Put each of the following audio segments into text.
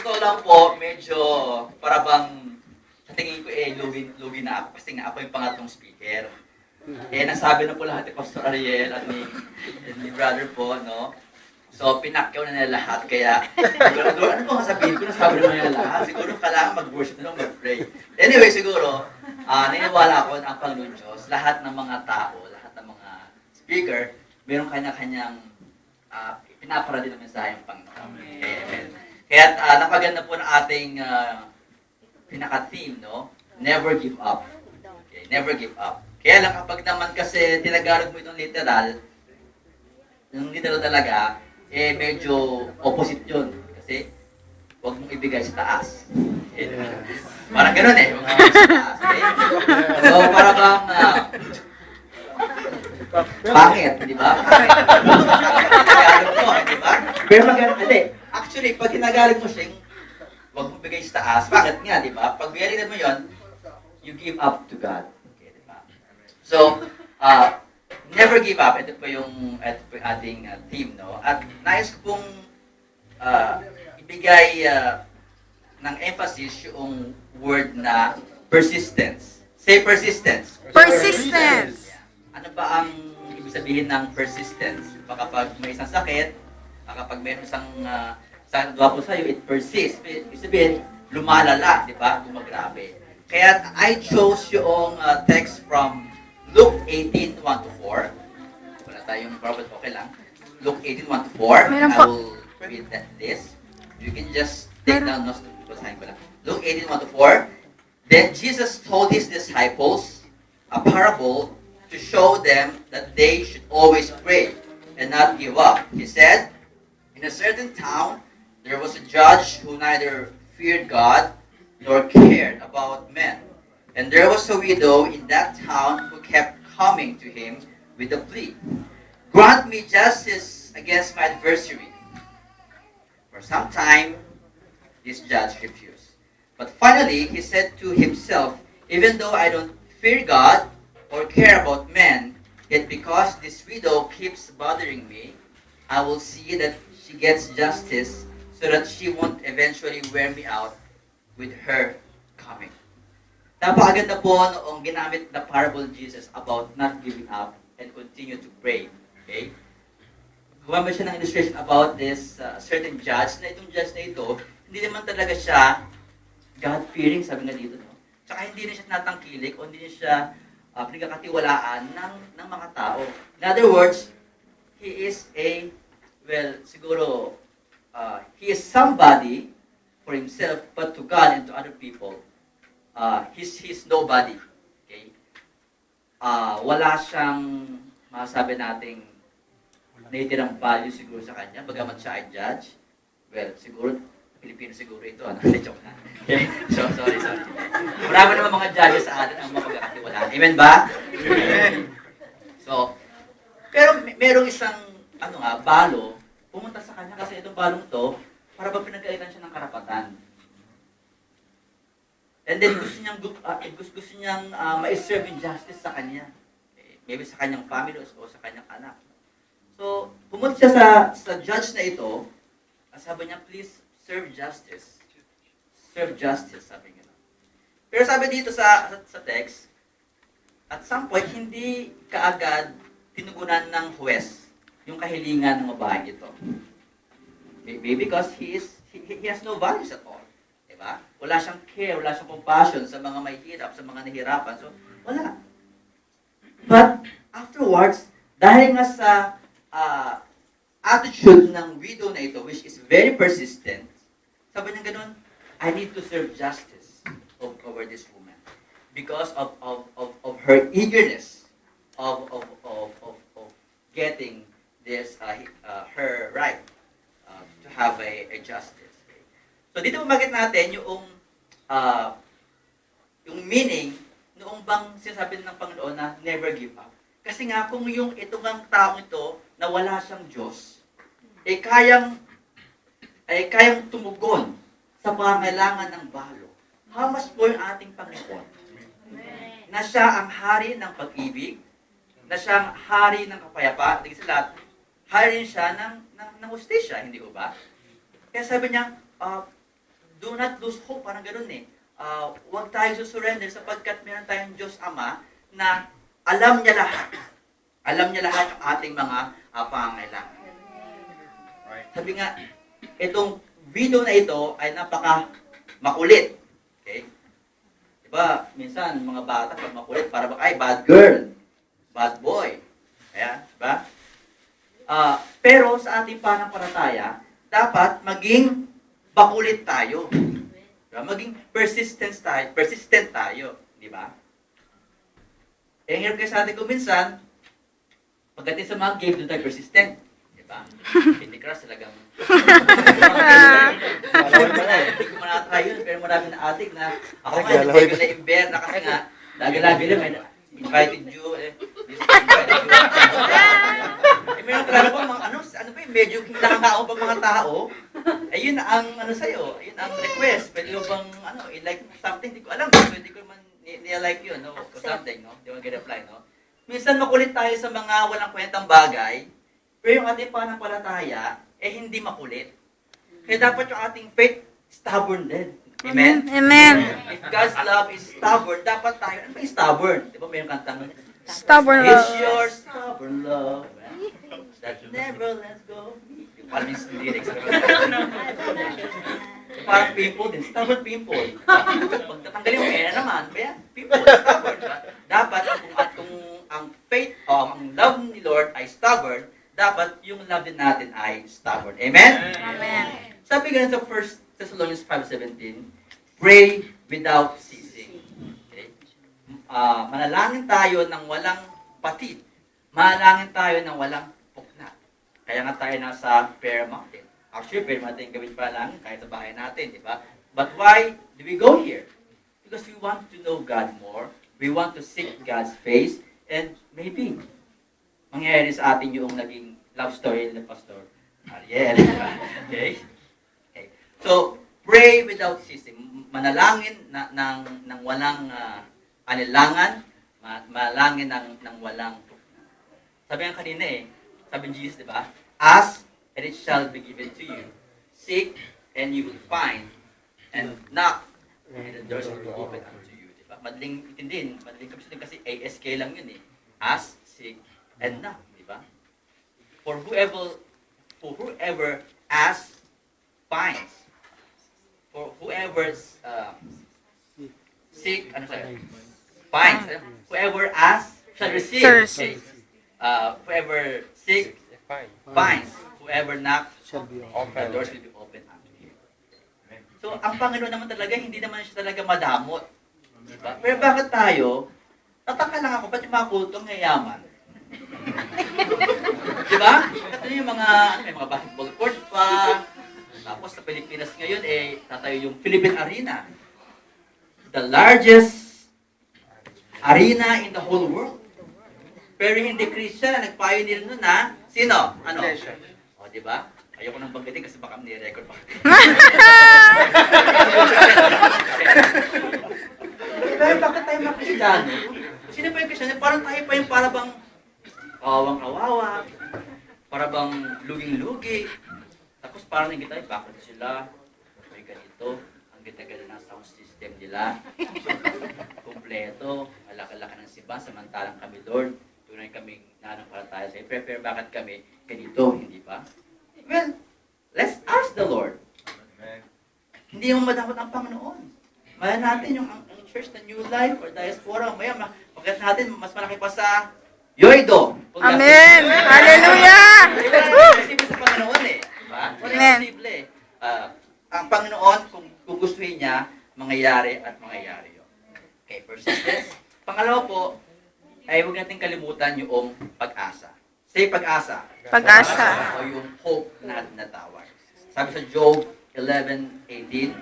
totoo lang po, medyo para bang sa tingin ko lugi na ako kasi nga ako yung pangatlong speaker. Nasabi na po lahat ni Pastor Ariel at ni brother po, no? So, pinakyaw na nila lahat, kaya siguro, ano bang sabihin ko? Nasabi naman nila lahat. Siguro kailangan mag-worship na lang, mag-pray. Anyway, siguro, naniniwala ako na ang Panginoon Diyos, lahat ng mga tao, lahat ng mga speaker, mayroong kanya-kanyang pinapara din ng mensahe ng Panginoon. Amen. Kaya napaganda po ng ating pinaka-theme, no? Never give up. Okay, never give up. Kaya lang kapag naman kasi tinagalog mo itong literal, yung literal talaga, medyo opposite yun. Kasi, huwag mong ibigay sa taas. Okay, diba? Parang ganun huwag mong ibigay sa taas. Okay? So, para bang, pangit, di ba? Tagalog mo, di ba? Pero actually, pag tinagaling mo siya, huwag mong ibigay sa taas, bakit nga, di ba? Pag biyalinan mo yun, you give up to God. Okay, di ba? So, never give up. Ito po yung ating theme, no? At nais ko pong ibigay ng emphasis yung word na persistence. Say persistence. Persistence. Ano ba ang ibig sabihin ng persistence? Kapag may isang sakit, kapag may isang sakit na po sa'yo, it persists. Ibig sabihin, lumalala, di ba? Gumagrabe. Kaya I chose yung text from Luke 18, 1-4. Wala tayong prophet, okay lang. Luke 18, 1-4. Meron I po. will read this. You can just take down notes. Basahin ko lang. Luke 18, 1-4. Then Jesus told his disciples a parable to show them that they should always pray and not give up. He said, in a certain town, there was a judge who neither feared God nor cared about men. And there was a widow in that town who kept coming to him with a plea. Grant me justice against my adversary. For some time, this judge refused. But finally, he said to himself, even though I don't fear God or care about men, yet because this widow keeps bothering me, I will see that she gets justice so that she won't eventually wear me out with her coming. Napakaganda po noong ginamit na parable Jesus about not giving up and continue to pray. Okay? Gumamit siya ng illustration about this certain judge, na itong judge na ito, hindi naman talaga siya God-fearing, sabi nga dito. No? Tsaka hindi rin siya natangkilik o hindi siya pinagkakatiwalaan ng mga tao. In other words, he is he is somebody for himself, but to God and to other people, he's nobody. Okay? Wala siyang masabi nating naitirang value siguro sa kanya, bagamat siya ay judge. Well, siguro, Pilipino siguro ito, ano? Joke na. Okay? So, sorry. Marami naman mga judges sa atin ang mapagkakatiwalaan. Amen ba? So, pero merong isang, balo, pumunta sa kanya kasi itong balong to, para ba pinagkaitan siya ng karapatan. And then gusto niyang ma-serve yung justice sa kanya. Maybe sa kanyang family o sa kanyang anak. So, pumunta siya sa judge na ito, sabi niya, please serve justice. Serve justice, sabi niya. Pero sabi dito sa text, at some point, hindi kaagad tinugunan ng huwes yung kahilingan ng babae ito. Maybe because he has no values at all. Diba? Wala siyang care, wala siyang compassion sa mga mahihirap, sa mga nahihirapan. So, wala. But, afterwards, dahil nga sa attitude ng widow na ito, which is very persistent, sabi niya ganun, I need to serve justice over this woman. Because of her eagerness of getting this, her right to have a justice. Okay? So dito makikita natin yung meaning noong bang sinasabi ng Panginoon na never give up. Kasi nga kung yung itong taong ito na wala siyang Diyos, kayang tumugon sa pangangailangan ng balo. How much more ang ating Panginoon? Na siya ang hari ng pag-ibig, na siya ang hari ng kapayapaan, at sa lahat, hari rin siya ng hustisya, hindi ko ba? Kaya sabi niya, do not lose hope, parang ganun eh. Huwag tayo susurrender sapagkat meron tayong Diyos Ama na alam niya lahat. Alam niya lahat ng ating mga pangangailangan. Sabi nga, itong video na ito ay napaka makulit. Okay? Diba, minsan mga bata pag makulit, para ay, bad girl, bad boy. Ayan, diba? Pero sa ating pananampalataya, dapat maging bakulit tayo. Diba? Maging persistent tayo. Diba? Hirap kayo sa atin kung minsan, pagdating sa mga game, doon tayo persistent. Diba? Hindi crush talagang. Hindi ko manatry yun, pero marami na adik na ako nga, hindi ko na-imber na kasi nga, lagi-lagi rin, may invited you, invited you. Meron talaga po mga ano ba yung medyo nakakaon pag mga tao, ayun ang ano sa'yo, ayun ang request, pwede mo bang, i-like something, hindi ko alam, pwede ko man ni-like yun, no, or something, no, di mo mag-reply, no. Minsan makulit tayo sa mga walang kwentang bagay, pero yung ating pananampalataya, hindi makulit. Kaya dapat yung ating faith, stubborn din. Amen? Amen. If God's love is stubborn, dapat tayo, ano ba yung stubborn? Di ba may kantang, Stubborn it's love. your stubborn love that never lets go. Yung parang yung lyrics. Parang pimple din, stubborn pimple. Pag tatanggalin mo, naman, kaya pimple, stubborn. Dapat, kung ang faith, ang love ni Lord ay stubborn, dapat yung love din natin ay stubborn. Amen? Amen. Sabi ganun sa 1 Thessalonians 5:17, pray without ceasing. Okay? Manalangin tayo ng walang patid. Manalangin tayo ng walang puknat. Kaya nga tayo nasa prayer mountain. Actually, pwede natin gawin panalangin kahit sa bahay natin, di ba? But why do we go here? Because we want to know God more. We want to seek God's face. And maybe, mangyayari sa atin yung naging love story ng Pastor Ariel. Okay? So, pray without ceasing. Manalangin ng walang anilangan, manalangin ng walang tukna. Sabi nga kanina sabi ni Jesus, di ba? Ask, and it shall be given to you. Seek, and you will find. And knock, and the doors will be open unto you. Di ba? Madaling itindihin. Madaling kapisatin kasi ASK lang yun Ask, seek, and knock. Di ba? For whoever asks, finds. For whoever seek, finds. Whoever asks shall receive. Okay. Whoever seek, finds. Whoever knocks, the doors will be open unto you. So, ang Panginoon naman talaga, hindi naman siya talaga madamot. Diba? Pero bakit tayo, tataka lang ako, ba't yung mga kultong yayaman? Diba? Ito yung may mga basketball court pa. Tapos sa Pilipinas ngayon, tatayo yung Philippine Arena. The largest arena in the whole world. Pero hindi Christian, nag-pioneer nun sino? Ano? O, diba? Ayoko nang banggitin kasi baka ni-record pa. Pero bakit tayo mga Kristiyano? Sino pa yung Kristiyano? Parang tayo pa yung parabang kawawang-kawawa, parabang luging-lugi. Tapos parang naging tayo, bakit sila may ganito? Ang ganda-ganda ng sound system nila. Kompleto, alak-alak ng siba, samantalang kami, Lord, tunay kaming nananampalataya sa iyo. Pero bakit kami ganito, hindi ba? Well, let's ask the Lord. Amen. Hindi mo madamot ang Panginoon. Maya natin yung ang church na New Life or Diaspora, maya pagkat natin, mas malaki pa sa Yoido. Amen! Hallelujah! Posible sa Panginoon diba? Amen. Posible. Ang Panginoon, kung gustuhin niya, mangyayari at mangyayari yun. Okay, persistence. Pangalawa po, ay huwag natin kalimutan yung pag-asa. Say pag-asa. Pag-asa. O yung hope na natawag. Sabi sa Job 11:18,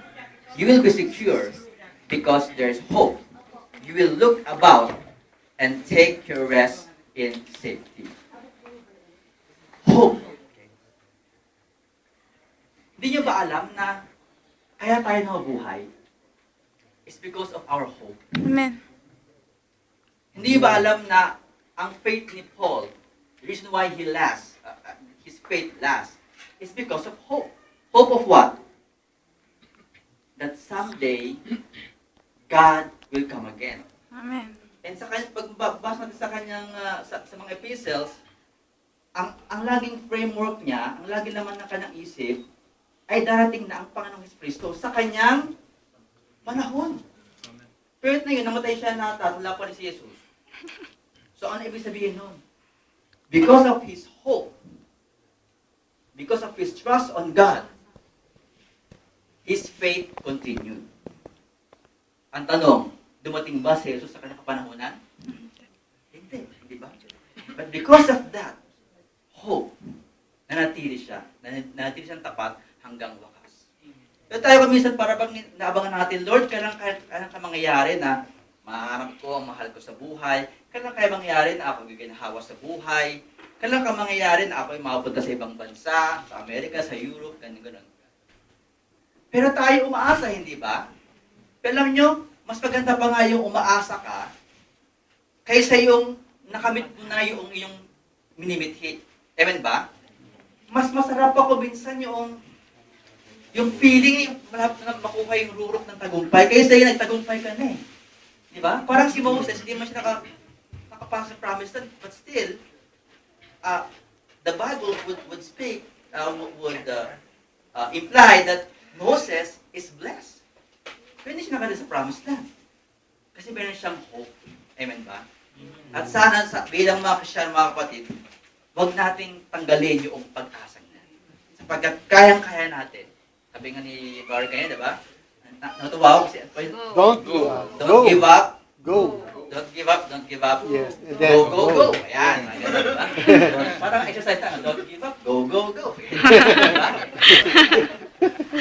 you will be secure because there's hope. You will look about and take your rest in safety. Hope. Hindi nyo ba alam na kaya tayo nabuhay? It's because of our hope. Amen. Hindi nyo ba alam na ang faith ni Paul, the reason why his faith lasts, is because of hope. Hope of what? that someday, God will come again. Amen. And sa kanya, pagbabasa natin sa kanyang, sa mga epistles, ang laging framework niya, ang laging laman ng kanyang isip, ay darating na ang Panginoong Kristo sa kanyang panahon. Pero na yun, namatay siya na wala pa rin si Jesus. So ano ibig sabihin nun? Because of his hope, because of his trust on God, his faith continued. Ang tanong, dumating ba si Jesus sa kanyang kapanahonan? Hindi, di ba? But because of that hope, nanatili siyang tapat hanggang wakas. Pero tayo minsan para bang naabangan natin, Lord, kailan ka mangyayari na maharap ko ang mahal ko sa buhay? Kailan kaya mangyayari na ako giginhawa sa buhay? Kailan ka mangyayari na ako ay makapunta sa ibang bansa, sa Amerika, sa Europe, ganun. Pero tayo umaasa, hindi ba? Pero alam nyo, mas maganda pa nga yung umaasa ka kaysa yung nakamit mo na yung iyong minimithi. Amen ba? Mas masarap ako minsan yung feeling, yung malapit na makuha yung rurok ng tagumpay, kaysa yung nagtagumpay ka na eh. Di ba? Parang si Moses, hindi man siya nakapasok sa promised land, but still, the Bible would speak, would imply that Moses is blessed. Pero hindi siya nakadala sa promised land. Kasi meron siyang hope. Amen ba? At sana, bilang mga Kristiyan, mga kapatid, huwag nating tanggalin yung pag-asa niya. Sapagkat kayang-kaya natin. Sabi nga ni Barry kanya, diba? Natuwa ako kasi, Don't give up. don't give up. Go. Don't give up, don't give up. Yes. And Go, then go, go. Ayan. Diba? Parang exercise na, don't give up, go, go, go. Diba?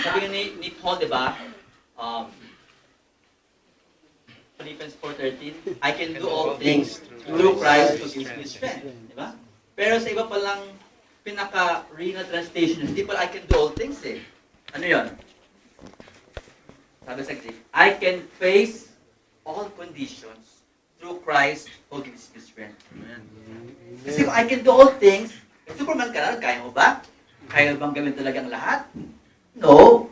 Sabi nga ni Paul, diba? Philippians 4:13, I can do all things through Christ who gives me strength. Diba? Pero sa iba palang pinaka-real translation, hindi pala I can do all things eh. Ano yun? Sabi sa Greek, I can face all conditions through Christ who gives me strength. Kasi kung I can do all things, Superman ka na, kaya mo ba? Kaya bang gawin talagang lahat? No.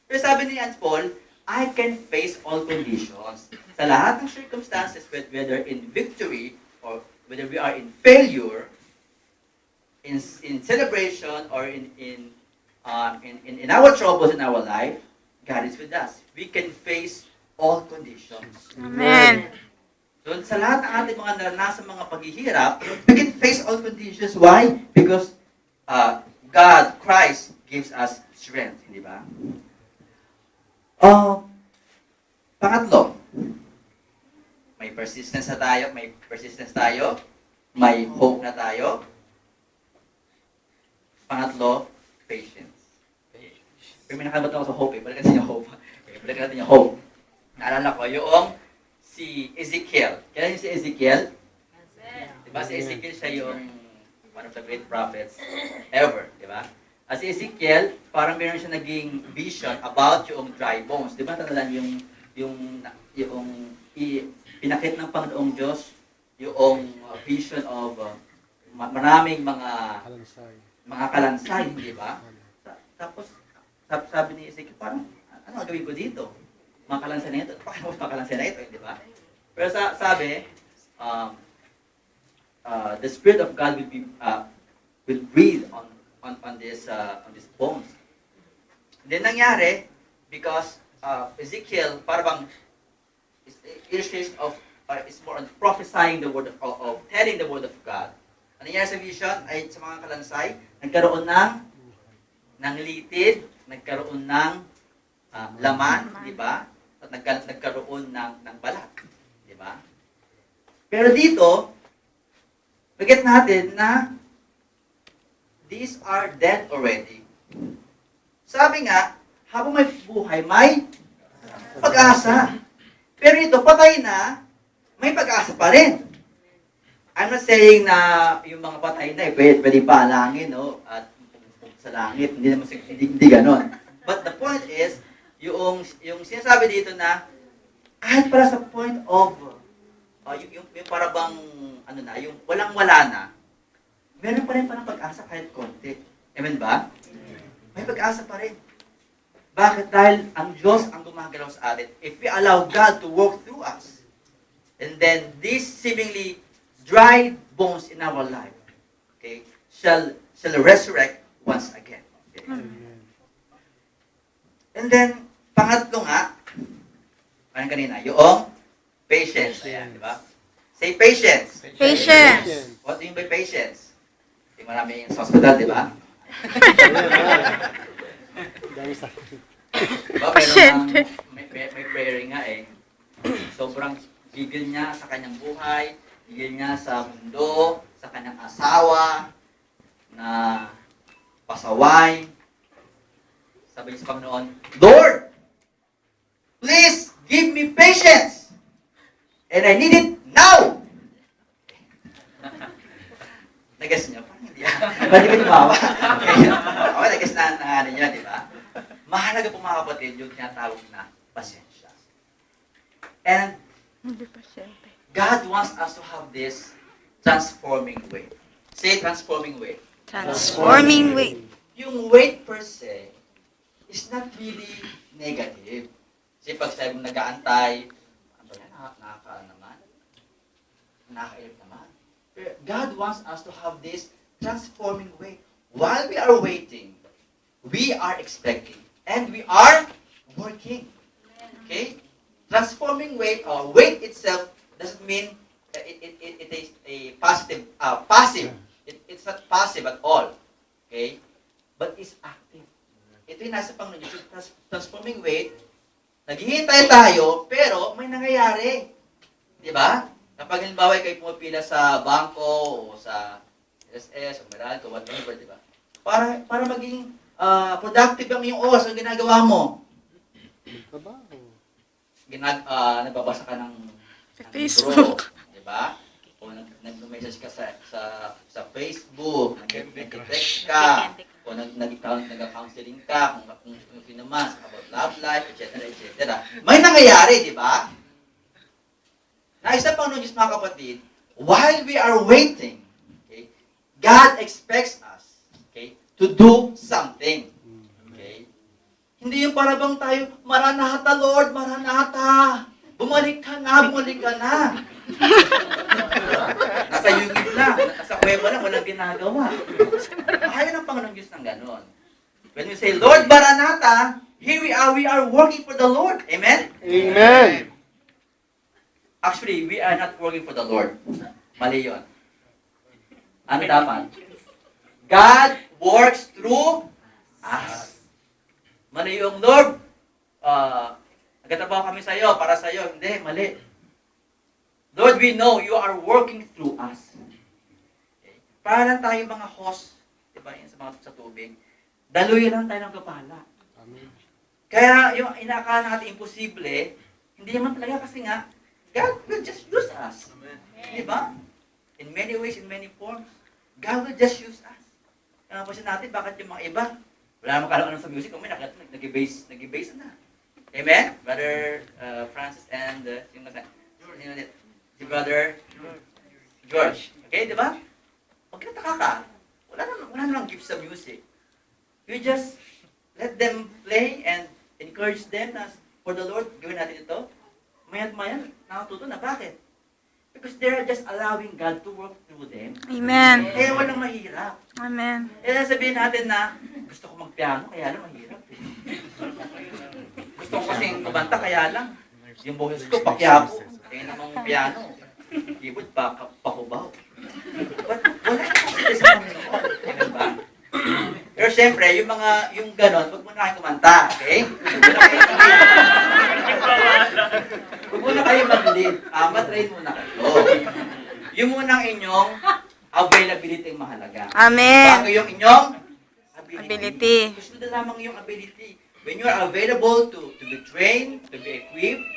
Pero sabi ni Hans Paul, I can face all conditions. Sa lahat ng circumstances, whether in victory or whether we are in failure, in celebration or in our troubles in our life, God is with us. We can face all conditions. Amen. So sa lahat ng ating mga naranasan mga paghihirap, we can face all conditions. Why? Because God, Christ, gives us strength. Hindi ba? Pangatlo, may persistence tayo, may hope na tayo. Pangatlo, patience. Pero may nakalimutan ako sa hope eh. Balikan natin yung hope. Okay, balikan natin yung hope. Naalala ko, yung si Ezekiel. Kailan yung si Ezekiel? Diba si Ezekiel siya yung one of the great prophets ever. Diba? At si Ezekiel, parang meron siya naging vision about yung dry bones. Diba tandaan yung pinakit ng Panginoong Diyos, yung vision of maraming mga kalansay, di ba? Tapos, sabi ni Ezekiel, parang, ano gagawin ko dito? Mga kalansay na ito. Pakano mga kalansay na ito, di ba? Pero sabi, the Spirit of God will breathe on these bones. Then nangyari, because Ezekiel, parang illustration of, is more on prophesying the word of telling the word of God. Ano nangyari sa vision ay sa mga kalansay, nagkaroon ng litid, nagkaroon ng laman, di ba? At nagkaroon ng balat, di ba? Pero dito, forget natin na these are dead already. Sabi nga, habang may buhay, may pag-asa. Pero ito, patay na, may pag-asa pa rin. I'm not saying na yung mga patay na, pwede pa alangin, no? At sa langit, hindi ganon. But the point is, yung sinasabi dito na, kahit para sa point of, yung para bang, yung walang-wala na, meron pa rin parang pag-asa kahit konti. Amen ba? May pag-asa pa rin. Bakit? Dahil ang Diyos ang gumagalaw sa atin. If we allow God to work through us, and then these seemingly dry bones in our life, okay, shall resurrect once again. Okay? And then, pangatlo nga, parang kanina, yung patience. Ayan, di ba? Say patience. Patience. What do you mean by patience? Yung marami sa hospital, di ba? Dami sa Diba, Pasyente. may prayer nga eh. Sobrang gigil niya sa kanyang buhay, gigil niya sa mundo, sa kanyang asawa, na pasaway. Sabi niya sa Panginoon, Lord, please give me patience. And I need it now. Nagas niya, parang hindi. Pwede ba tumawa? Okay, nagas na niya, di ba? Mahalaga po mga kapatid yung tinatawag na pasensya. And Hindi pasyente. God wants us to have this transforming way. Say transforming way. Transforming way. Yung weight per se is not really negative. Kasi pag sabi mo nag-aantay, ano ba yan? Nakaka naman. Nakakailip naman. Pero God wants us to have this transforming way. While we are waiting, we are expecting, and we are working. Okay? Transforming weight, weight itself doesn't mean it is a passive. It's not passive at all. Okay? But it's active. Ito yung nasa Panginoon. Transforming weight, naghihintay tayo, pero may nangyayari. Di ba? Kapag halimbawa kayo pumapila sa bangko, o sa SS, o Meralco, whatever, di ba? Para maging productive ang iyong oras ang ginagawa mo. trabaho. Nagbabasa ka ng Facebook. Di ba? O nag-message ka sa Facebook, nag-text ka, o nag-counseling ka, kung sino man, about love life, etc., etc. May nangyayari, di ba? Na isa pang Diyos, mga kapatid, while we are waiting, okay, God expects us, okay, to do something. Okay? Hindi yung para bang tayo, Maranatha, Lord, Maranatha. Bumalik ka na, bumalik ka na. Nasa yugid lang, nasa kuweba lang, walang ginagawa. Ayaw ng Panginoon Diyos ng ganon. When we say, Lord, Maranatha, here we are working for the Lord. Amen? Amen. Actually, we are not working for the Lord. Mali yun. Ano dapat? God works through us. Mali yung Lord, nagtatrabaho kami sa iyo, para sa iyo. Hindi, mali. Lord, we know you are working through us. Okay. Para lang tayo mga host, diba, yun sa tubig. Daluyan lang tayo ng kapala. Amen. Kaya yung inaakala natin imposible, hindi naman talaga kasi nga, God will just use us. Diba? In many ways, in many forms, God will just use us. Kaya napansin natin, bakit yung mga iba, wala naman kalang sa music, kung may nag-base na. Amen? Brother Francis and si Brother George. Okay, di ba? Huwag nataka ka. Wala namang gift sa music. You just let them play and encourage them na for the Lord, gawin natin ito. Maya't nakatuto na. Bakit? Because they're just allowing God to work through them. Amen. Eh, walang mahirap. Amen. Eh, sabihin natin na, gusto ko mag-piano, kaya lang mahirap. Gusto ko kasing kumanta, kaya lang. Yung boses ko, pakyapo. Kaya namang piano. Keyboard, pakubaw. But wala na kasi sa Panginoon. Diba? Pero syempre, yung ganon, wag mo na kayo kumanta, okay? Huwag mo na kayo mag-lead. Matrain muna kayo. Yung munang inyong availability ang mahalaga. Amen. Bago yung inyong Ability. Gusto na lamang yung ability. When you are available to be trained, to be equipped,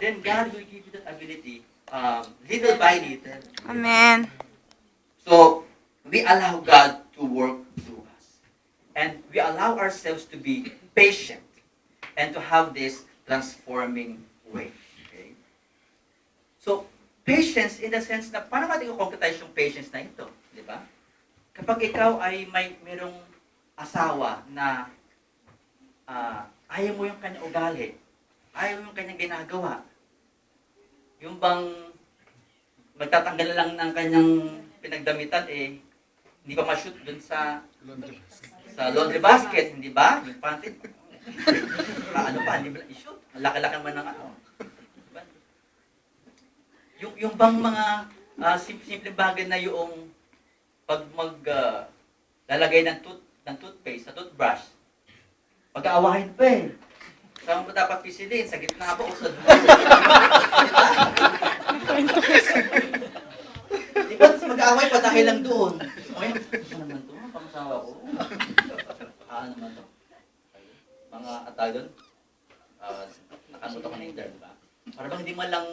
then God will give you that ability little by little. Amen. So, we allow God to work through us. And we allow ourselves to be patient and to have this transforming way. Okay? So, patience in the sense na, paano natin i-concretize yung patience na ito? Di ba? Kapag ikaw ay merong asawa na ayaw mo yung kanyang ugali. Ayaw mo yung kanyang ginagawa. Yung bang magtatanggal lang ng kanyang pinagdamitan, hindi pa ma-shoot dun sa laundry basket, hindi ba? Yung panty, ano pa, hindi ba i-shoot? Laki-laki naman ng ano. Diba? Yung bang mga simple bagay na yung pag lalagay ng toothpaste, sa toothbrush, pag-aawahin pa Saan mo dapat pisilin? Sa gitna ba o sa dulo? Di ba? Mag-aaway pa dahil lang doon. Ay, ano naman to? Pangsawa ko. Ano naman to? Mga atay doon? Nakalimutan ko na yung term, di ba? Para bang hindi man lang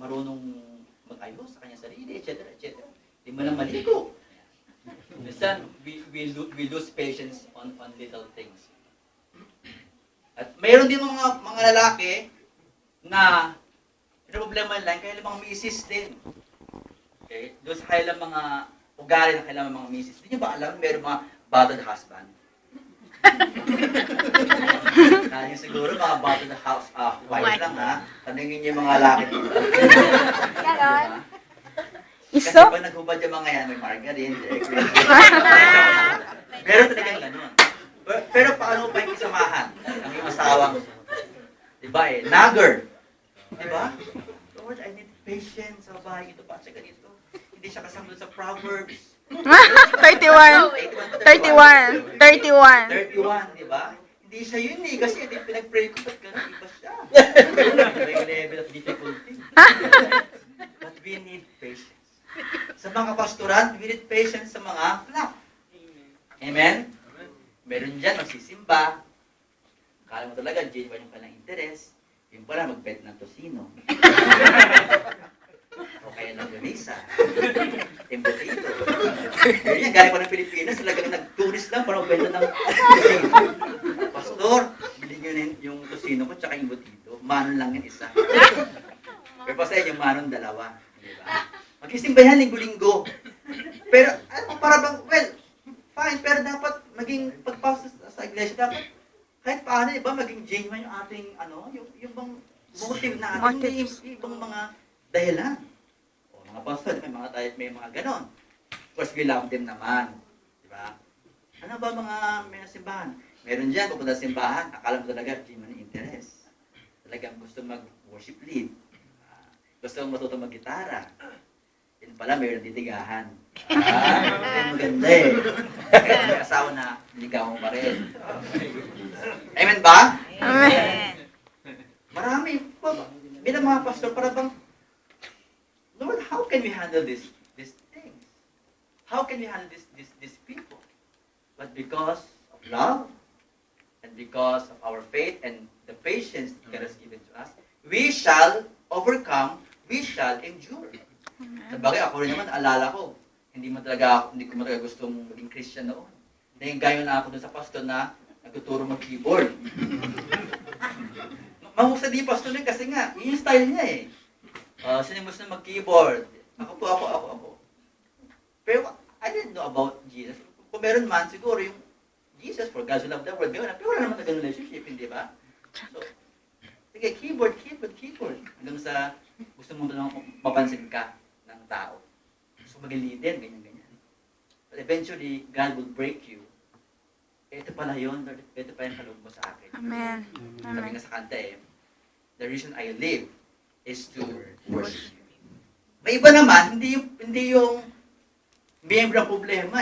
marunong mag-ayos sa kanyang sarili, etc. etc. Hindi man lang maligo. Minsan, we lose patience on little things. At mayroon din mga lalaki na problema lang, kaya lang mga misis din. Okay? Doon sa kailang mga ugali na kailangan mga misis. Hindi nyo ba alam, mayroon mga battered husband? Kaya siguro mga battered wife lang ha. Tanungin niyo yung mga lalaki dito. Ganon. Kasi Iso? pag naghubad yung mga yan, may margarine, meron talagang ganun. Pero paano pa yung isamahan? Ang yung asawang, diba nagger. Diba? Lord, I need patience sa bahay. Ito pa siya ganito. Hindi siya kasama sa Proverbs. 31. 31. 31. 31, diba? Hindi siya yun kasi hindi pinag-pray ko, ba't gano'n? Iba siya. May level of difficulty. But we need patience. Sa mga pastoran, we need patience sa mga flock. Amen? Meron dyan, magsisimba. Kala mo talaga, genuine yung kanilang interes. Yung pala, mag-bet ng tosino. O kaya ng Lunisa. Embutido. Meron yan, galing pa ng Pilipinas, talagang nag-tourist lang para magbenta ng tosino. Pastor, bilhin nyo na yung tosino ko tsaka embutido. Manon lang yan isa. Pero pa sa inyo, manon dalawa. Diba? Magsisimba yan linggo-linggo. Pero, para bang, well, fine, pero dapat maging pagpasok sa iglesia, dapat kahit paano, diba, maging genuine yung ating, yung bang motive natin, hindi yung ibang mga dahilan. O, mga pastor, may mga ganon. Of course, we love them naman. Diba? Ano ba mga may simbahan? Meron dyan, pupunta sa simbahan, akala mo talaga, genuine interest. Talagang gusto mag-worship lead. Gusto matuto mag-gitara. Yun pala, mayroon titigahan. Maganda Kaya may asawa na ligaw mo pa rin. Amen ba? Amen. Marami pa. Bilang mga pastor, para bang, Lord, how can we handle these things? How can we handle these people? But because of love, and because of our faith and the patience God has given to us, we shall overcome, we shall endure. Sabagay, ako rin naman, alala ko, hindi ko mo talaga gustong maging Christian noon. Naingayo na ako dun sa pastor na nagtuturo mag-keyboard. Mahusad yung pastor nun kasi nga, yun yung style niya Sinimos na mag-keyboard. Ako. Pero I didn't know about Jesus. Kung meron man, siguro yung Jesus, for God so loved the world, pero wala naman talagang relationship, hindi ba? So, sige, keyboard. Hanggang sa gusto mo lang mapansin ka ng tao. Gusto maging leader, ganyan. But eventually, God will break you. Ito pala yun, ito pa yung kaloob mo sa akin. Amen. Sabi nga sa kanta the reason I live is to worship you. May iba naman, hindi yung miyembro ang problema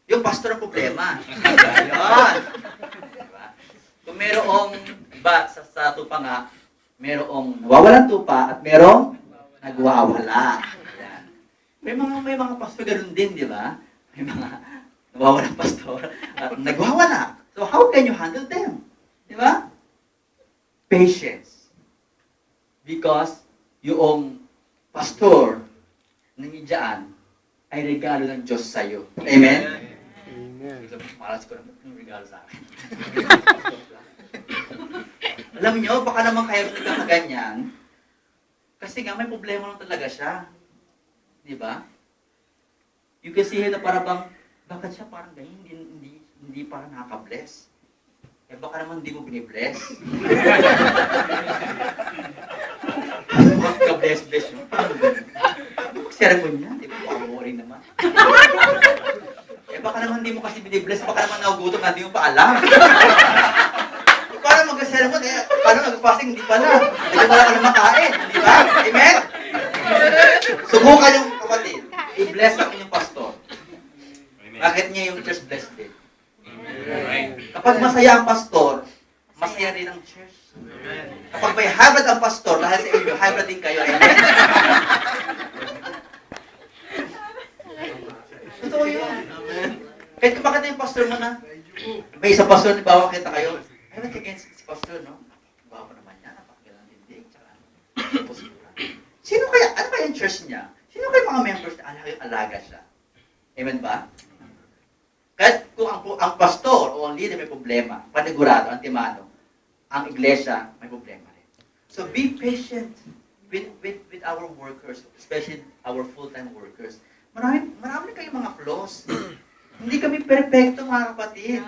Yung pastor ang problema. Ayun. Diba? Kung merong, iba sa tupa nga, merong nawawalan tupa at merong nagwawala. Yan. May mga pastor ganoon din, di ba? May mga nawawalan pastor at nagwawala. So how can you handle them? Di ba? Patience. Because yung pastor nangyayaan ay regalo ng Diyos sa iyo. Amen? Amen. Malas ko naman yung regalo sa akin. Alam niyo, baka naman kayo na ganyan. Kasi nga, may problema lang talaga siya. Di ba? You can see na para bang, bakit siya parang ganyan, hindi parang nakaka-bless. Eh baka naman hindi mo binibless. Ka-bless-bless yun. Sermon niya, di ba? Pakamurin naman. Eh baka naman hindi mo kasi binibless, baka naman nagugutom na hindi mo pa alam. Paano mag-sermon eh? Paano nag-fasting? Hindi pala. Hindi pala ka na makain. Di ba? Amen? Subukan yung kapatid. I-bless ang inyong pastor. Bakit niya yung church blessed din? Kapag masaya ang pastor, masaya rin ang church. Kapag may hybrid ang pastor, dahil sa inyo, hybrid din kayo. Amen? Totoo yun. Kahit kapag yung pastor mo na, may isang pastor, bawa kita kayo, ay, ba't against si pastor, no? Bawa naman niya, napakagalang tindig, tsaka postura. Sino kaya, ano ba yung church niya? Sino kaya mga members na alaga siya? Amen ba? Kahit kung ang pastor o ang leader may problema, panigurado, antimano, ang iglesia may problema rin. So be patient with our workers, especially our full-time workers. Marami kayong mga flaws. Hindi kami perfecto, mga kapatid.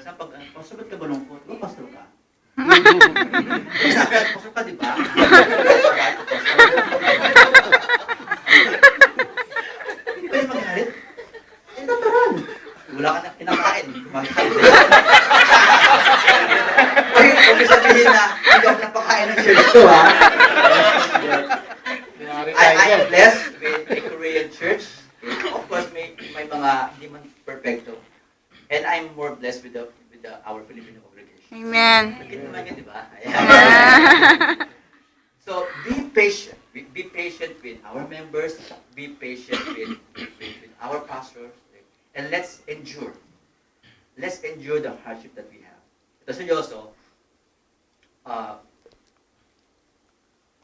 Sa pastor, ba't ka balungkot? O, pastor ka? Sabi, pastor ka, di ba? Hindi ba yung magalit? Eh, natural. Wala ka na kinakain. Magalit. Huwag sabihin na, hindi ako napakain ng church ko, ha? I am blessed with a Korean church. Of course, may mga hindi man perfecto. And I'm more blessed with our Filipino congregation. Amen. Bakit naman yun, di ba? Amen. So, be patient. Be patient with our members. Be patient with our pastors. And let's endure. Let's endure the hardship that we have. Ito seryoso,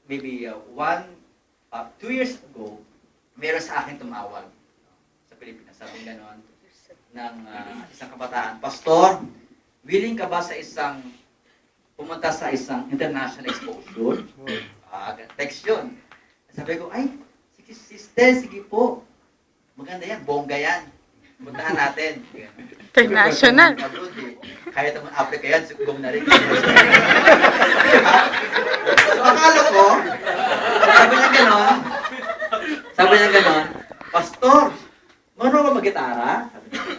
maybe 2 years ago, meron sa akin tumawag sa Pilipinas. Sabi ganon, ng isang kabataan, Pastor, willing ka ba pumunta sa isang international exposure? Text yun. Sabi ko, ay, sige sister, sige po. Maganda yan, bongga yan. Puntahan natin. International. Kahit naman Africa yan, sigong na rin. So, akala ko, sabi niya ganon, Pastor, marunong ba mag-gitara?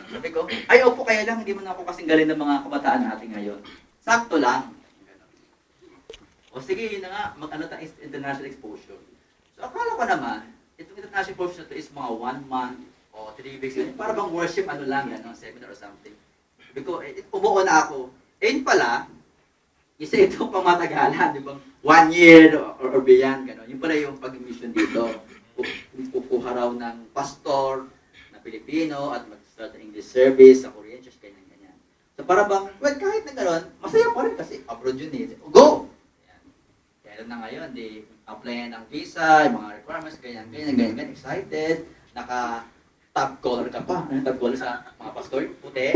Sabi ko, ay opo, kaya lang, hindi mo na ako kasing galing ng mga kabataan natin ngayon. Sakto lang. O sige, yun na nga, mag-ano tayo international exposure. So akala ko naman, itong international exposure to is mga 1 month o 3 weeks. Para bang worship, ano lang yan, no? Seminar or something. Sabi ko, umuo na ako. Ayun pala, isa ito pang matagalan, di ba? 1 year or beyond, gano'n. Yun pala yung pag-mission dito. Kukuha raw ng pastor na Pilipino at mag-start ng English service sa Korean church, ganyan-ganyan. So para bang, well, kahit na gano'n, masaya pa rin kasi abroad yun eh. Go! Yan. Kaya na ngayon, di apply ng visa, yung mga requirements, ganyan, excited, naka-top collar ka pa. Top collar sa mga pastor, puti,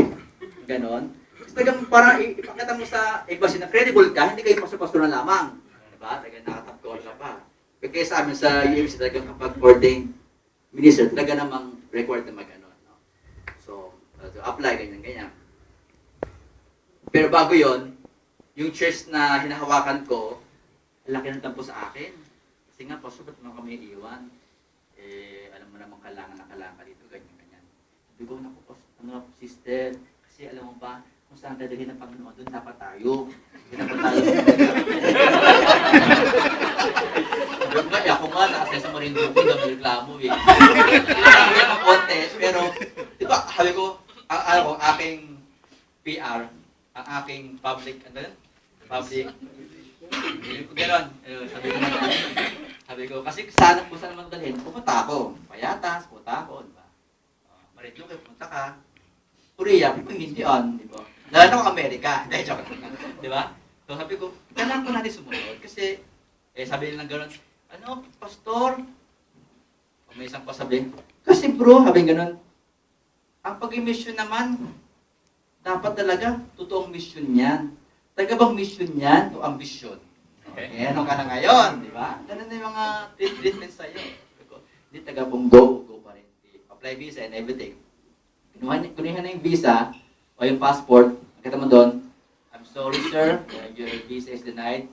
gano'n. Talagang para ipakita mo sa embassy na credible ka, hindi kayo pastor na lamang. Diba? Talagang nakatap call ka pa. Kaya sa amin sa UMC talagang kapag ordained minister, talaga namang required na mag-ano. No? So, to apply, ganyan. Pero bago yon, yung church na hinahawakan ko, laki ng tampo sa akin. Kasi nga, pastor, ba't naman kami iiwan? Alam mo naman kailangan ka dito, ganyan. Sabi ko, sister, kasi alam mo ba, kung saan dadalhin ng Panginoon, doon dapat tayo. Ako nga, nakasaya sa Marinduque, dami reklamo eh. Hindi ako contest, pero, di ba, sabi ko, ang aking PR, ang aking public, gano'n, sabi ko, kasi sana kung saan naman dalhin, pupunta ako. Payatas, pupunta ako, di ba? Marinduque, pupunta ka. Korea, hindi on, di ba? Lalo na Amerika. Joke lang. Di ba? So sabi ko, kailangan ko natin sumunod. Kasi, sabi nila gano'n, ano, pastor? O may isang pasabi, kasi bro, sabi gano'n, ang pag-mission naman, dapat talaga, totoong mission yan. Taga bang mission yan o ambisyon? Okay, ano ka na ngayon, di ba? Ganun na yung mga treatments sa'yo. Hindi taga bang go pa rin. Apply visa and everything. Kunin na yung visa o yung passport, Kita mo doon, I'm sorry sir, your visa is denied.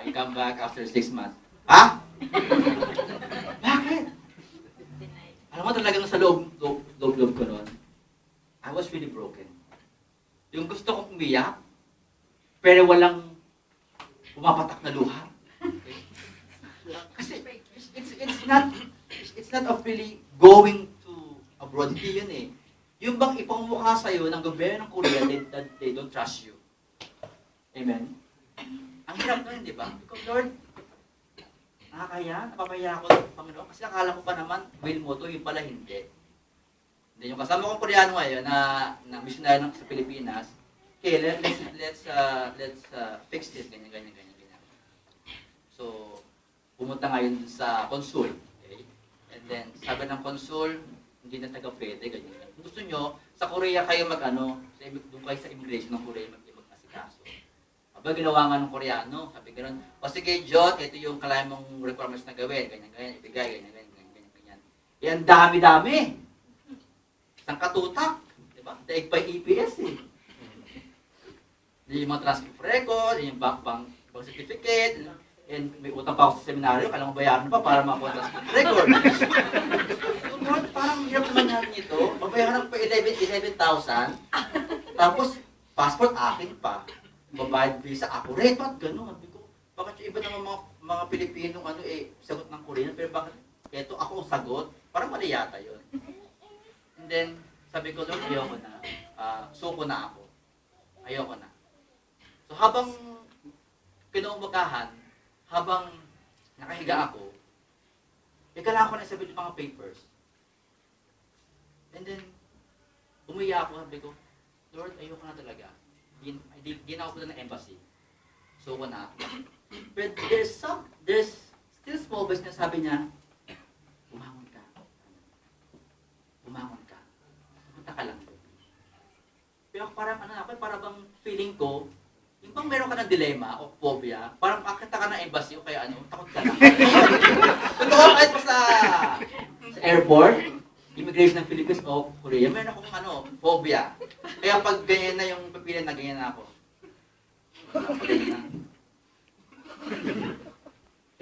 You come back after 6 months. Ha? Bakit? Alam mo talagang sa loob ko noon, I was really broken. Yung gusto kong umiyak, pero walang pumapatak na luha. Okay? Kasi it's not of really going to abroad. Hindi yun eh. Yung bang ipangmukha sa'yo ng gobyerno ng Korea, they don't trust you. Amen? Ang hirap nun, di ba? Because Lord, nakakaya, napapaya ako ng Panginoon. Kasi akala ko pa naman, will mo to, yung pala hindi. Hindi, yung kasama kong Koreano ngayon na missionary sa Pilipinas, okay, let's fix this, ganyan. So, pumunta ngayon sa consul. Okay? And then, sabi ng consul, hindi na taga-pwede, ganyan. Kung gusto nyo, sa Korea kayo doon kayo sa immigration ng Korea mag-asikaso. Aba, ginawa nga ng Koreano, sabi gano'n, o sige, Jot, ito yung kailangan mong requirements na gawin, ganyan, ibigay, ganyan. Yan, dami-dami. Isang katutak, di ba? Daig pa EPS eh. Yung mga transcript record, yung bank certificate, and may utang pa ako sa seminaryo, kailangan bayaran pa para makakuha transcript record. Lord, parang hirap naman natin ito. Babayaran pa 11,000. Tapos, passport akin pa. Babayad visa ako rin. Ba't gano'n? Sabi ko, bakit yung iba naman mga Pilipinong sagot ng Korean, pero bakit ito ako ang sagot? Parang mali yata yun. And then, sabi ko, Lord, ayoko na. Suko na ako. Ayoko na. So, habang kinuumagahan, habang nakahiga ako, kailangan ko na sabihin yung mga papers. And then, umiyak ako, sabi ko, Lord, ayoko na talaga. Di na ako punta ng embassy. So, ko na ako. But there's still small voice na sabi niya, bumangon ka. Punta ka lang. Pero parang parang bang feeling ko, yung bang meron ka ng dilema o phobia, parang akita ka ng embassy o kaya takot ka lang. Totoo, kahit pa sa airport, immigration ng Philippines o Korea, meron akong phobia. Kaya pag ganyan na yung pagpilian na ganyan na ako. Ganyan na.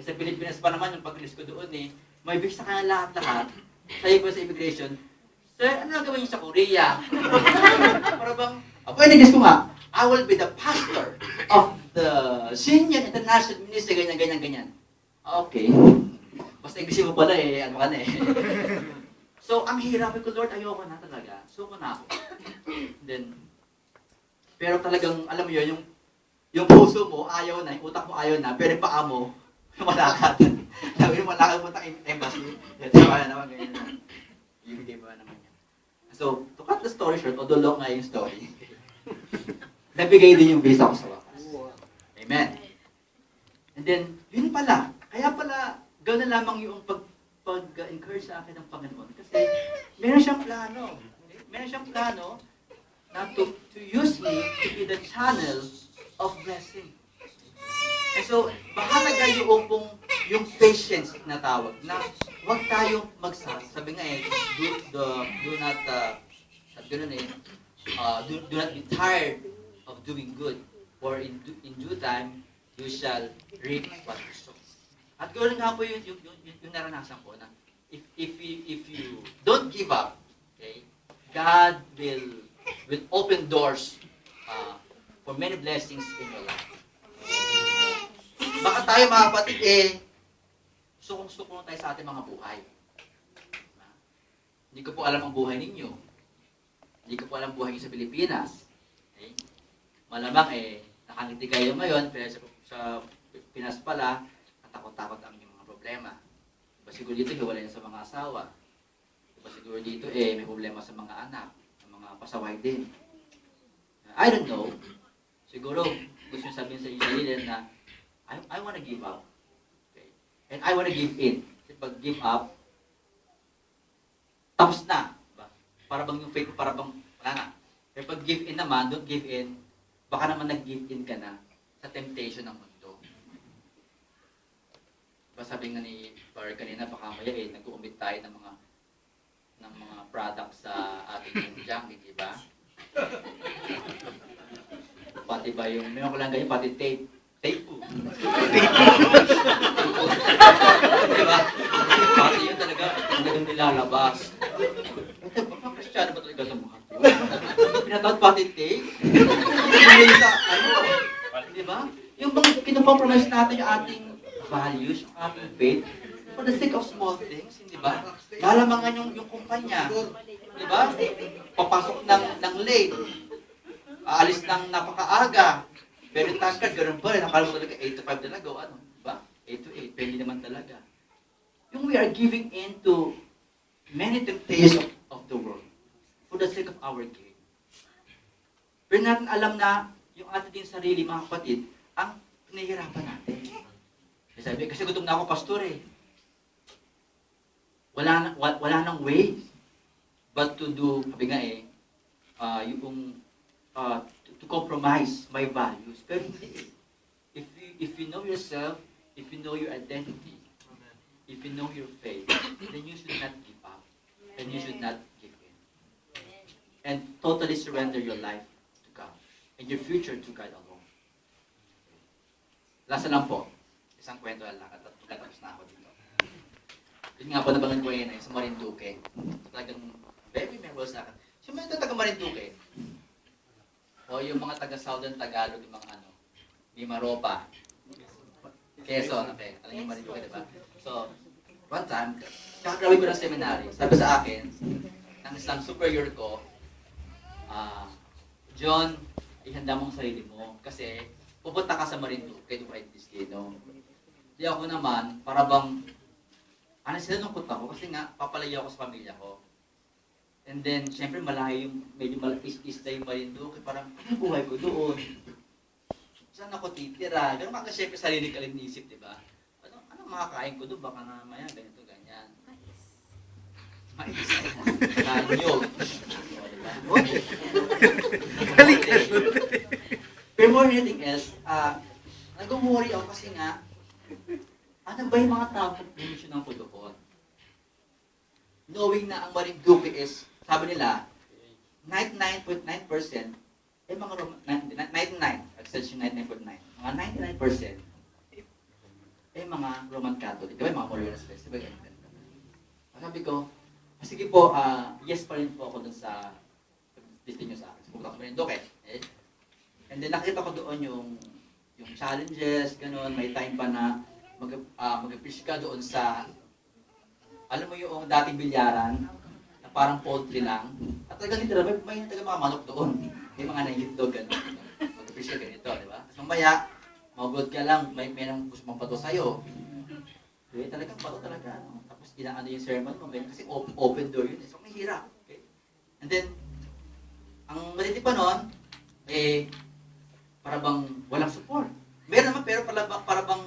Eh sa Pilipinas pa naman yung pag-list ko doon may visa ka na lahat-lahat. Sa'yo pa sa immigration, Sir, ano gawin niyo sa Korea? Para bang, nag-guess ko nga, I will be the pastor of the Senior International Ministry, ganyan. Okay. Basta English mo pala ano ka na So, ang hirap ko, Lord, ayoko na talaga. Suko na ako. Then, pero talagang, alam mo yun, yung puso mo, ayaw na, yung utak mo ayaw na, pero yung paa mo, malakad. Sabi yung malakad mo tayong embassy. Diba naman, ganyan na. Ibigay ba naman yan. So, to cut the story short, although long nga yung story, nabigay din yung visa ko sa wakas. Amen. And then, yun pala. Kaya pala, gano'n na lamang yung pag-encourage sa akin ng Panginoon. Kasi, meron siyang plano. Meron siyang plano na to use me to be the channel of blessing. And so, mahalaga yung patience na tawag, na huwag tayong sabi nga do not be tired of doing good, for in due time, you shall reap what you sow. At ganoon nga po yung naranasan ko na if you don't give up, okay, God will open doors for many blessings in your life. Baka tayo mga kapatid sukong-suko na tayo sa ating mga buhay. Hindi ko po alam ang buhay ninyo. Hindi ko po alam buhay niyo sa Pilipinas. Okay? Malamang nakangiti kayo ngayon, pero sa Pinas pala, natakot-takot ang inyong mga problema. Diba siguro dito, hiwalay na sa mga asawa. Diba siguro dito, may problema sa mga anak, sa mga pasaway din. I don't know. Siguro, gusto nyo sabihin sa inyo sarili na, I want to give up. Okay? And I want to give in. Kasi pag give up, tapos na. Diba? Para bang yung faith, para bang, wala na. Pero pag give in naman, don't give in, baka naman nag-give in ka na sa temptation ng mundo. Diba sabi nga ni Bar kanina, baka maya nag-uumit tayo ng mga products sa ating junk, di ba? Pati ba yung, meron ko lang ganyan, pati tape. Tape po. Di ba? Pati yun talagang nilalabas. Ito, baka Kristiyano ba talaga sa mga to? Pinatawad pati tape. Hindi sa, di ba? Yung bang kinukompromise natin yung ating values, yung ating faith, for the sake of small things, hindi ba? Lalamangan yung kumpanya. Di ba? Papasok ng late. Aalis ng napakaaga. Pero tangkad, gano'n pa rin. Nakala mo talaga 8 to 5 talaga. O ano? Diba? 8 to 8. Pwede naman talaga. Yung we are giving in to many temptations of the world for the sake of our gain. Pero natin alam na yung ating din sarili, mga kapatid, ang pinahirapan natin. Sabi, kasi gutom na ako, pastor eh. Wala nang way but to do, sabi nga eh, to compromise my values. Pero hindi. If you know yourself, if you know your identity, if you know your faith, then you should not give up. And you should not give in. And totally surrender your life to God. And your future to God alone. Last lang po. Isang kwento lang at tapos na ako dito. Yun nga po, nabangan ko yun sa Marinduque. Talagang very memorable sa akin. So, may taga Marinduque. O yung mga taga-Southern Tagalog, yung mga Mimaropa. Quezon, okay. Alam yung Marinduque, diba? So, one time, kakagrabe ko ng seminary. Sabi sa akin, ng isang superior ko, John, ihanda mong sarili mo. Kasi, pupunta ka sa Marinduque, to write this no. Di ako naman, para bang, sinalungkot ako kasi nga, papalayo ako sa pamilya ko. And then, syempre, malayo yung, medyo malapis-is na yung Marinduque. Parang, ano buhay ko doon? Saan ako titira? Ganun ka syempre, sarili ka lang niisip, di ba? Ano makakain ko doon? Baka na maya, ganito, ganyan. Mais. Nanyog. Pero more than anything else, nag-worry ako kasi nga, ano ba yung mga tapos promotion ng doon? Knowing na ang Marinduque is, sabi nila, 99.9% eh mga 99, extension 99.9, mga 99% eh mga Roman Catholic, diba yung mga Morales Festival, ganyan. Sabi ko, sige po, yes pa rin po ako dun sa listing nyo sa akin. Pumunta ko sa Marinduque. Eh? And then nakita ko doon yung challenges, gano'n, may time pa na mag-fish ka doon sa, alam mo yung dating bilyaran, na parang poultry lang, at talagang literal, may mga manok doon. May mga nanghitdog, gano'n. Mag-fish ka ganito, di ba? Tapos mamaya, magulat ka lang, may merong gusto mong pato sa'yo. Eh, talagang pato talaga, no? Tapos inaano yung sermon mo, kasi open door yun, so may hirap. Okay? And then, ang matindi pa nun, para bang walang support. Meron naman, pero para bang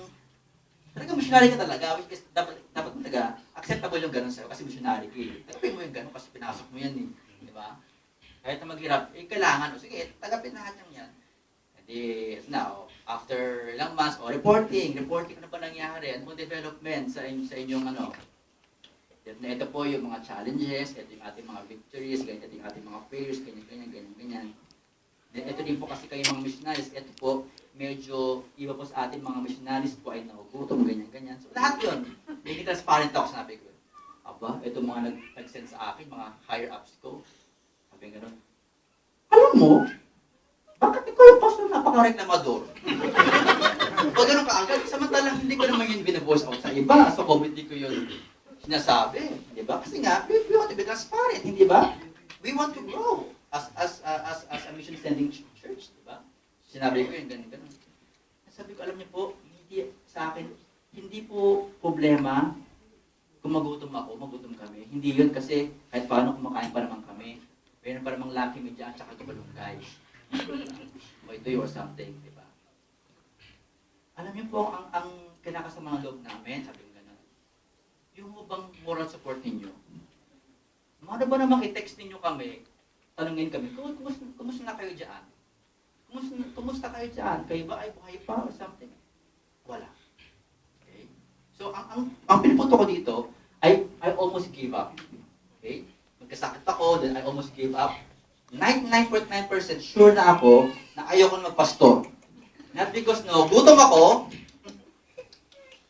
talagang missionary ka talaga, which is dapat talaga acceptable yung gano'n sa'yo kasi missionary ka eh. Tagapin mo yung gano'n kasi pinasok mo yan eh. Di ba? Kahit na maghirap, kailangan. Sige, tagapin lahat yung yan. Hindi, after ilang months, reporting ano ba nangyari, ano pong development sa inyong ito po yung mga challenges, ito yung ating mga victories, ito yung ating mga failures, ganyan. Then ito din po kasi kayo mga missionaries, ito po, medyo iba po sa ating mga missionaries po ay nagugutom, ganyan. So lahat yun, hindi transparent ako, sinabi ko. Aba, ito mga nag-send sa akin, mga higher ups ko. Sabi nga nun, alam mo, bakit ikaw yung pastor napaka-reklamador? Pag ganun ka agad, samantalang hindi ko naman yun binaboss out sa iba, so hindi ko yun sinasabi, di ba? Kasi nga, we want to be transparent, hindi ba? We want to grow as a mission sending church, di ba? Sinabi ko yun, ganun. Sabi ko, alam niyo po, hindi sa akin, hindi po problema kung magutom kami. Hindi yun kasi kahit paano kumakain pa naman kami. Mayroon pa namang Lucky Media at saka Tubalungkay. O ito or something, di ba? Alam niyo po, ang kinakasama ng loob namin, sabi ko gano'n, yung bang moral support ninyo, ano ba naman i-text ninyo kami, tanungin kami, kumusta na kayo dyan? Kumusta kayo dyan? Kayo ba ay buhay pa or something? Wala. Okay? So, ang pinipunto ko dito, I almost gave up. Okay? Magkasakit ako, then I almost gave up 99.9% sure na ako na ayoko na magpastor. Not because gutom ako,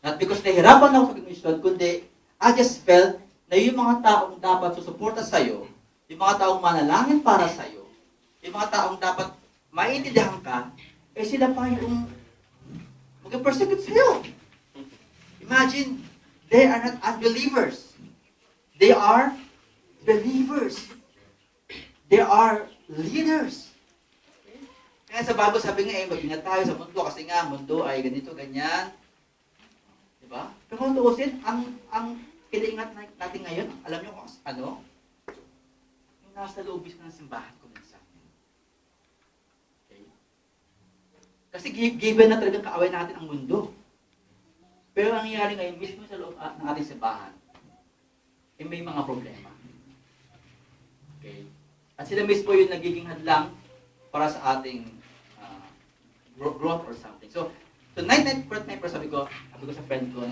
not because nahirapan ako sa mission, kundi I just felt na yung mga taong dapat susuporta sa'yo, yung mga taong manalangin para sa'yo, yung mga taong dapat maintindihan ka, eh sila pa yung mag-persecute sa'yo. Imagine, they are not unbelievers. They are believers. They are leaders. Kaya sa Bible sabi nga mag-ingat tayo sa mundo kasi nga mundo ay ganito, ganyan. Diba? Pero kung tuusin, ang kinaingat natin ngayon, alam niyo kung ano? Yung nasa loob mismo ng simbahan ko minsan. Okay? Kasi given na talagang kaaway natin ang mundo. Pero ang nangyayari ngayon, mismo sa loob ng ating simbahan, eh may mga problema. Okay? At sila mismo yung nagiging hadlang para sa ating growth or something. So 99% sabi ko sa friend ko,